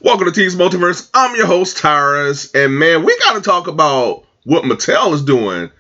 Welcome to T's Multiverse. I'm your host, Tyrus, and man, we got to talk about what Mattel is doing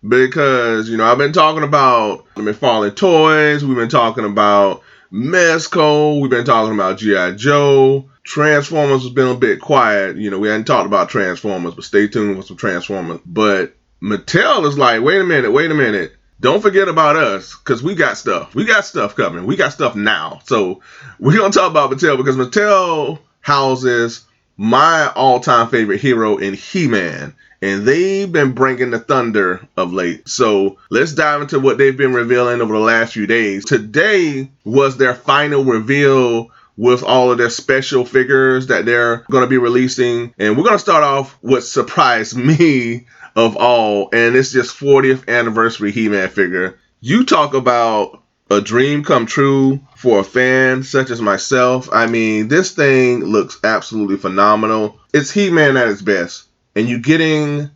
because, I've been talking about McFarlane Toys, we've been talking about Mezco, we've been talking about G.I. Joe. Transformers has been a bit quiet. We hadn't talked about Transformers, but stay tuned for some Transformers. But Mattel is like, wait a minute. Don't forget about us, because we got stuff. We got stuff coming. We got stuff now. So we're going to talk about Mattel because Mattel houses my all-time favorite hero in He-Man, and they've been bringing the thunder of late. So let's dive into what they've been revealing over the last few days. Today was their final reveal with all of their special figures that they're going to be releasing, and we're going to start off what surprised me of all, and it's just 40th anniversary He-Man figure. You talk about a dream come true for a fan such as myself. I mean, this thing looks absolutely phenomenal. It's He-Man at its best. And you're getting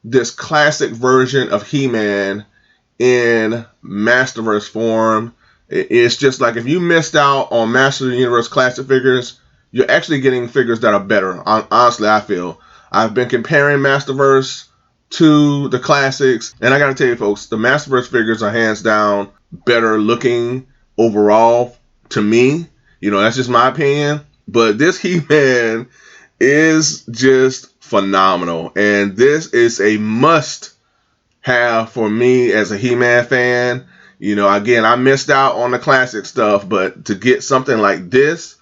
this classic version of He-Man in Masterverse form. It's just like if you missed out on Master of the Universe classic figures, you're actually getting figures that are better. Honestly, I feel. I've been comparing Masterverse to the classics, and I gotta tell you folks, the Masterverse figures are hands down better looking overall to me. That's just my opinion, but this He-Man is just phenomenal, and this is a must have for me as a He-Man fan. Again, I missed out on the classic stuff, but to get something like this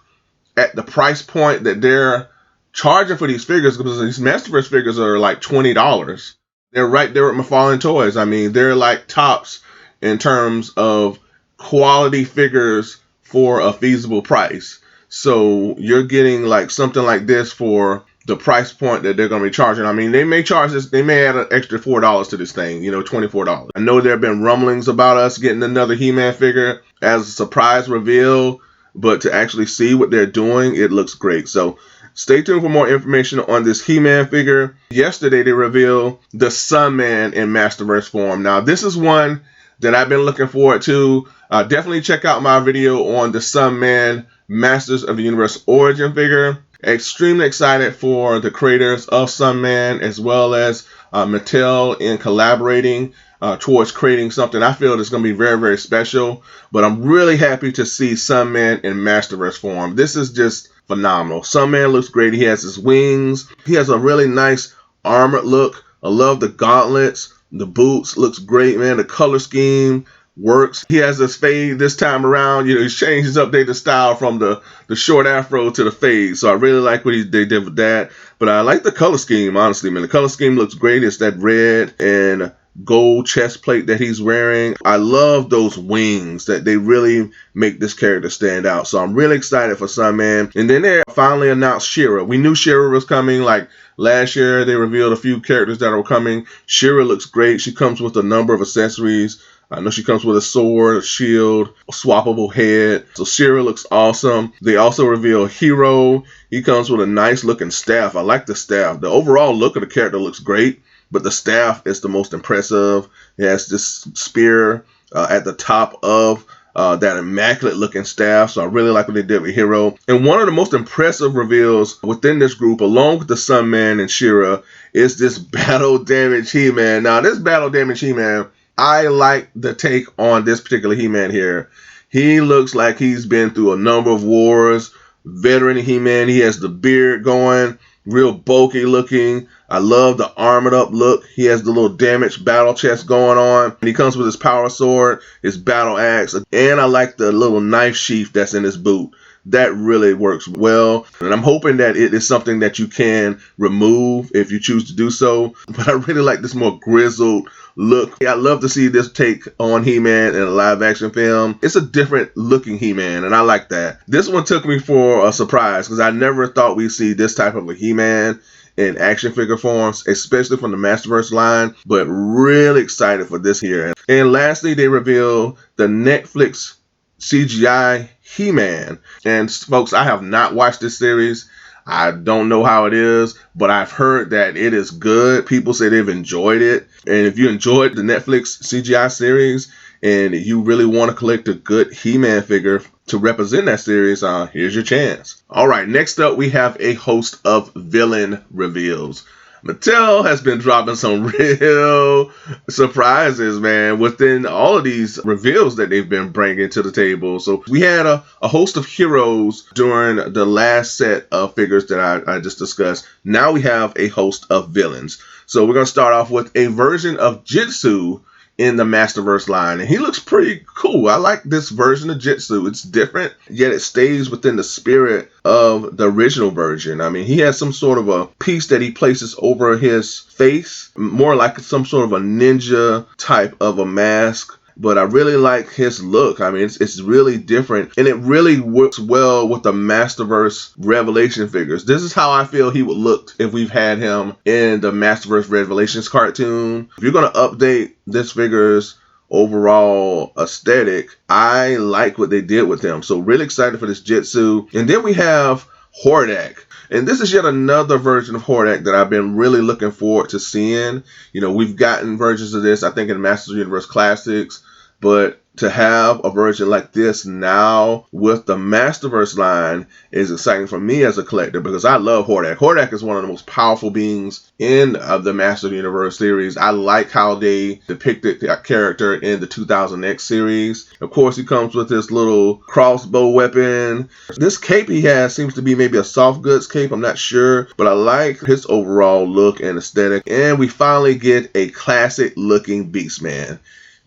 at the price point that they're charging for these figures, because these Masterverse figures are like $20. They're right there at McFarlane Toys. I mean, they're like tops in terms of quality figures for a feasible price. So you're getting like something like this for the price point that they're going to be charging. I mean, they may charge this, they may add an extra $4 to this thing, $24. I know there have been rumblings about us getting another He-Man figure as a surprise reveal, but to actually see what they're doing, it looks great. So stay tuned for more information on this He-Man figure. Yesterday, they revealed the Sunman in Masterverse form. Now, this is one that I've been looking forward to. Definitely check out my video on the Sunman Masters of the Universe Origin figure. Extremely excited for the creators of Sunman as well as Mattel in collaborating towards creating something I feel is going to be very, very special. But I'm really happy to see Sunman in Masterverse form. This is just phenomenal. Sunman looks great. He has his wings. He has a really nice armored look. I love the gauntlets. The boots looks great, man. The color scheme works. He has this fade this time around. He's changed his updated style from the short afro to the fade. So I really like what they did with that. But I like the color scheme, honestly, man. The color scheme looks great. It's that red and gold chest plate that he's wearing. I love those wings that they really make this character stand out. So I'm really excited for Sunman. And then they finally announced She-Ra. We knew She-Ra was coming. Like last year, they revealed a few characters that are coming. She-Ra looks great. She comes with a number of accessories. I know she comes with a sword, a shield, a swappable head. So She-Ra looks awesome. They also reveal Hero. He comes with a nice looking staff. I like the staff. The overall look of the character looks great, but the staff is the most impressive. It has this spear at the top of that immaculate looking staff. So I really like what they did with Hero. And one of the most impressive reveals within this group, along with the Sunman and She-Ra, is this battle damage He-Man. Now this battle damage He-Man, I like the take on this particular He-Man here. He looks like he's been through a number of wars. Veteran He-Man. He has the beard going, real bulky looking. I love the armored up look. He has the little damaged battle chest going on. And he comes with his power sword, his battle axe, and I like the little knife sheath that's in his boot. That really works well. And I'm hoping that it is something that you can remove if you choose to do so. But I really like this more grizzled look. I love to see this take on He-Man in a live action film. It's a different looking He-Man, and I like that. This one took me for a surprise because I never thought we'd see this type of a He-Man in action figure forms, especially from the Masterverse line, but really excited for this here. And lastly, they revealed the Netflix CGI He-Man. And folks, I have not watched this series. I don't know how it is, but I've heard that it is good. People say they've enjoyed it. And if you enjoyed the Netflix CGI series and you really want to collect a good He-Man figure to represent that series, here's your chance. All right, next up we have a host of villain reveals. Mattel has been dropping some real surprises, man, within all of these reveals that they've been bringing to the table. So we had a host of heroes during the last set of figures that I just discussed. Now we have a host of villains. So we're going to start off with a version of Jitsu in the Masterverse line, and he looks pretty cool. I like this version of Jitsu. It's different, yet it stays within the spirit of the original version. I mean, he has some sort of a piece that he places over his face, more like some sort of a ninja type of a mask. But I really like his look. I mean, it's really different, and it really works well with the Masterverse Revelation figures. This is how I feel he would look if we've had him in the Masterverse Revelations cartoon. If you're going to update this figure's overall aesthetic, I like what they did with him. So really excited for this Jitsu. And then we have Hordak. And this is yet another version of Hordak that I've been really looking forward to seeing. You know, we've gotten versions of this, I think, in Masters of the Universe Classics. But to have a version like this now with the Masterverse line is exciting for me as a collector, because I love Hordak. Hordak is one of the most powerful beings in the Master of the Universe series. I like how they depicted that character in the 2000X series. Of course, he comes with this little crossbow weapon. This cape he has seems to be maybe a soft goods cape. I'm not sure, but I like his overall look and aesthetic. And we finally get a classic looking Beastman.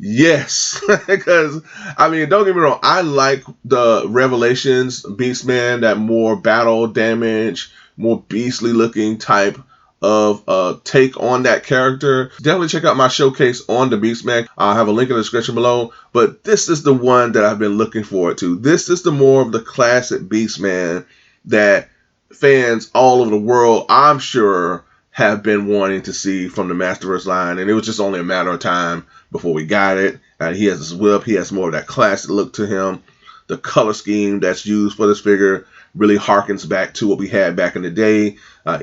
Yes, because, I mean, don't get me wrong, I like the Revelations Beastman, that more battle damage, more beastly looking type of take on that character. Definitely check out my showcase on the Beastman. I'll have a link in the description below, but this is the one that I've been looking forward to. This is the more of the classic Beastman that fans all over the world, I'm sure, have been wanting to see from the Masterverse line, and it was just only a matter of time before we got it. He has his whip. He has more of that classic look to him. The color scheme that's used for this figure really harkens back to what we had back in the day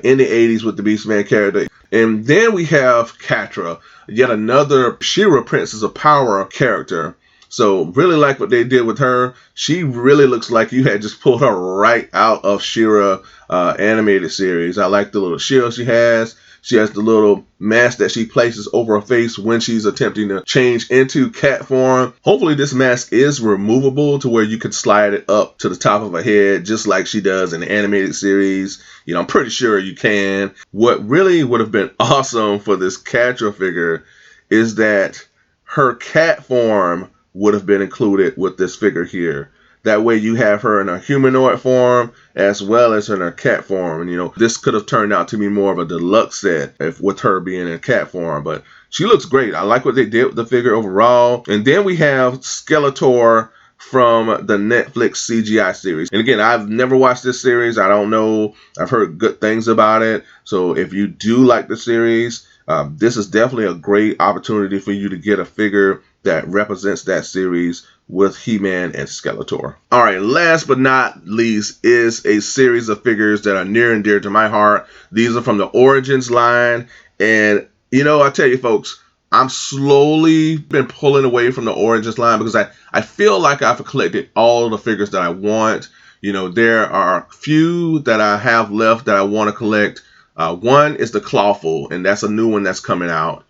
in the 80s with the Beastman character. And then we have Catra, yet another She-Ra Princess of Power character. So really like what they did with her. She really looks like you had just pulled her right out of She-Ra animated series. I like the little shield she has. She has the little mask that she places over her face when she's attempting to change into cat form. Hopefully this mask is removable to where you can slide it up to the top of her head just like she does in the animated series. You know, I'm pretty sure you can. What really would have been awesome for this Catra figure is that her cat form would have been included with this figure here. That way you have her in a humanoid form as well as in her cat form. And, you know, this could have turned out to be more of a deluxe set if with her being in cat form. But she looks great. I like what they did with the figure overall. And then we have Skeletor from the Netflix CGI series. And again, I've never watched this series. I don't know. I've heard good things about it. So if you do like the series, this is definitely a great opportunity for you to get a figure that represents that series with He-Man and Skeletor. All right, last but not least is a series of figures that are near and dear to my heart. These are from the Origins line. And, you know, I tell you, folks, I'm slowly been pulling away from the Origins line because I feel like I've collected all the figures that I want. You know, there are a few that I have left that I want to collect. One is the Clawful, and that's a new one that's coming out.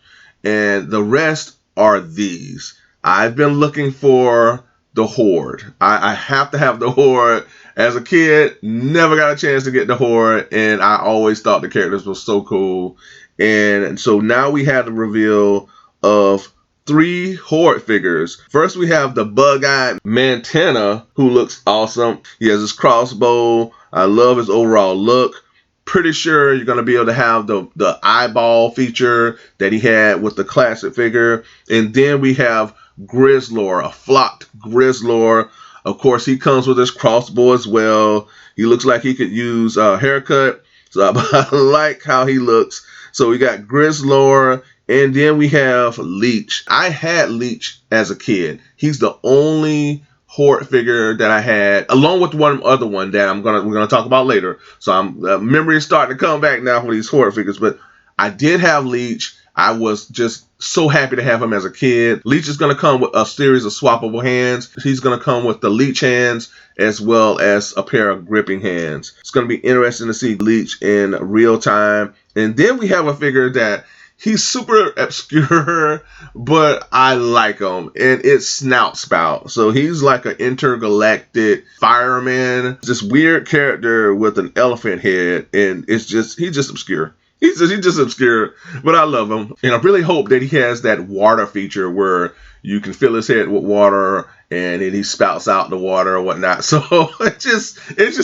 And the rest are these. I've been looking for the Horde. I have to have the Horde. As a kid, never got a chance to get the Horde, and I always thought the characters were so cool. And so now we have the reveal of 3 Horde figures. First, we have the Bug-Eyed Mantana, who looks awesome. He has his crossbow. I love his overall look. Pretty sure you're going to be able to have the eyeball feature that he had with the classic figure. And then we have Grizzlor, a flocked Grizzlor. Of course, he comes with his crossbow as well. He looks like he could use a haircut. So I like how he looks. So we got Grizzlor, and then we have Leech. I had Leech as a kid. He's the only Horde figure that I had, along with one other one that we're gonna talk about later. So memory is starting to come back now for these Horde figures. But I did have Leech. I was just so happy to have him as a kid. Leech is going to come with a series of swappable hands. He's going to come with the Leech hands as well as a pair of gripping hands. It's going to be interesting to see Leech in real time. And then we have a figure that he's super obscure, but I like him, and it's Snout Spout. So he's like an intergalactic fireman, this weird character with an elephant head, and he's just obscure. He's just obscure, but I love him. And I really hope that he has that water feature where you can fill his head with water and then he spouts out the water or whatnot. So it's just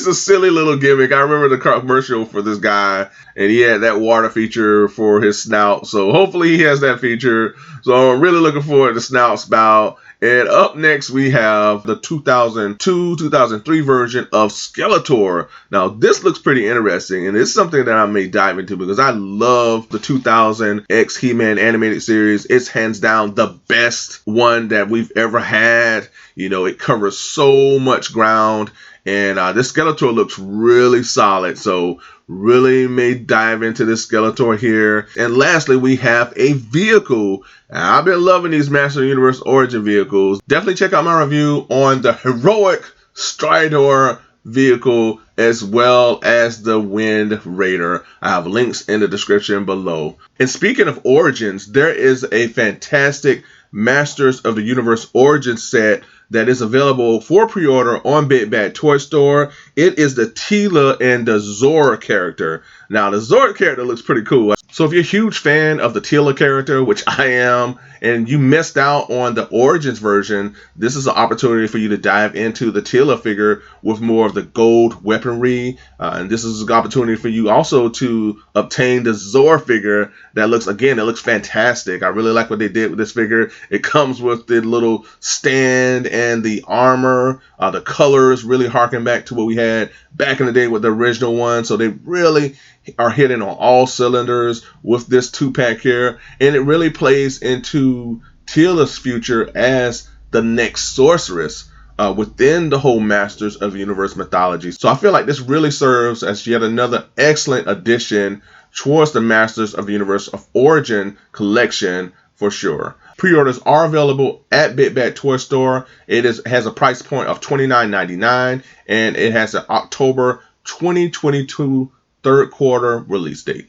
a silly little gimmick. I remember the commercial for this guy, and he had that water feature for his snout. So hopefully he has that feature. So I'm really looking forward to Snout Spout. And up next, we have the 2002-2003 version of Skeletor. Now, this looks pretty interesting, and it's something that I may dive into because I love the 2000 X He-Man animated series. It's hands down the best one that we've ever had. You know, it covers so much ground, and this Skeletor looks really solid. So really may dive into this Skeletor here. And lastly, we have a vehicle. I've been loving these Master of the Universe Origin vehicles. Definitely check out my review on the heroic Stridor vehicle as well as the Wind Raider. I have links in the description below. And speaking of Origins, there is a fantastic Masters of the Universe Origin set that is available for pre-order on BigBadToyStore. It is the Teela and the Zoar character. Now, the Zoar character looks pretty cool. So if you're a huge fan of the Teela character, which I am, and you missed out on the Origins version, this is an opportunity for you to dive into the Teela figure with more of the gold weaponry. And this is an opportunity for you also to obtain the Zoar figure that looks, again, it looks fantastic. I really like what they did with this figure. It comes with the little stand and the armor. The colors really harken back to what we had back in the day with the original one. So they really are hitting on all cylinders with this 2-pack here, and it really plays into Teela's future as the next sorceress within the whole Masters of the Universe mythology. So I feel like this really serves as yet another excellent addition towards the Masters of the Universe of Origin collection for sure. Pre-orders are available at BigBadToyStore. It has a price point of $29.99, and it has an October 2022 third quarter release date.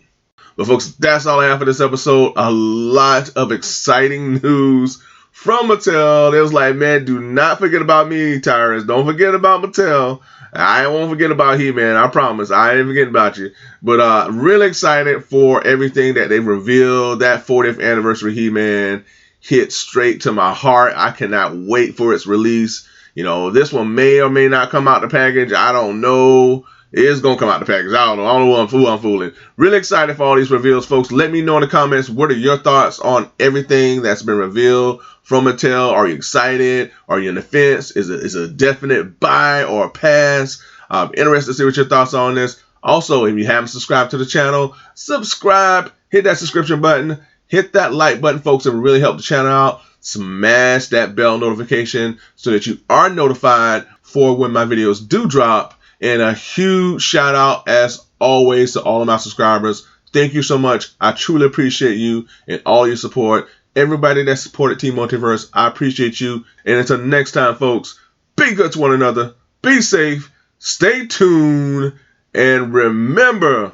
But folks, that's all I have for this episode. A lot of exciting news from Mattel. It was like, man, do not forget about me, Tyrus. Don't forget about Mattel. I won't forget about He-Man. I promise. I ain't forgetting about you. But really excited for everything that they've revealed. That 40th anniversary He-Man hit straight to my heart. I cannot wait for its release. You know, this one may or may not come out the package. I don't know. It's going to come out the package. I don't know who I'm fooling. Really excited for all these reveals, folks. Let me know in the comments, what are your thoughts on everything that's been revealed from Mattel? Are you excited? Are you on the fence? Is it a definite buy or a pass? I'm interested to see what your thoughts are on this. Also, if you haven't subscribed to the channel, subscribe. Hit that subscription button. Hit that like button, folks. It will really help the channel out. Smash that bell notification so that you are notified for when my videos do drop. And a huge shout out, as always, to all of my subscribers. Thank you so much. I truly appreciate you and all your support. Everybody that supported Team Multiverse, I appreciate you. And until next time, folks, be good to one another. Be safe. Stay tuned. And remember,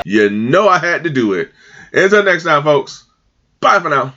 you know I had to do it. Until next time, folks. Bye for now.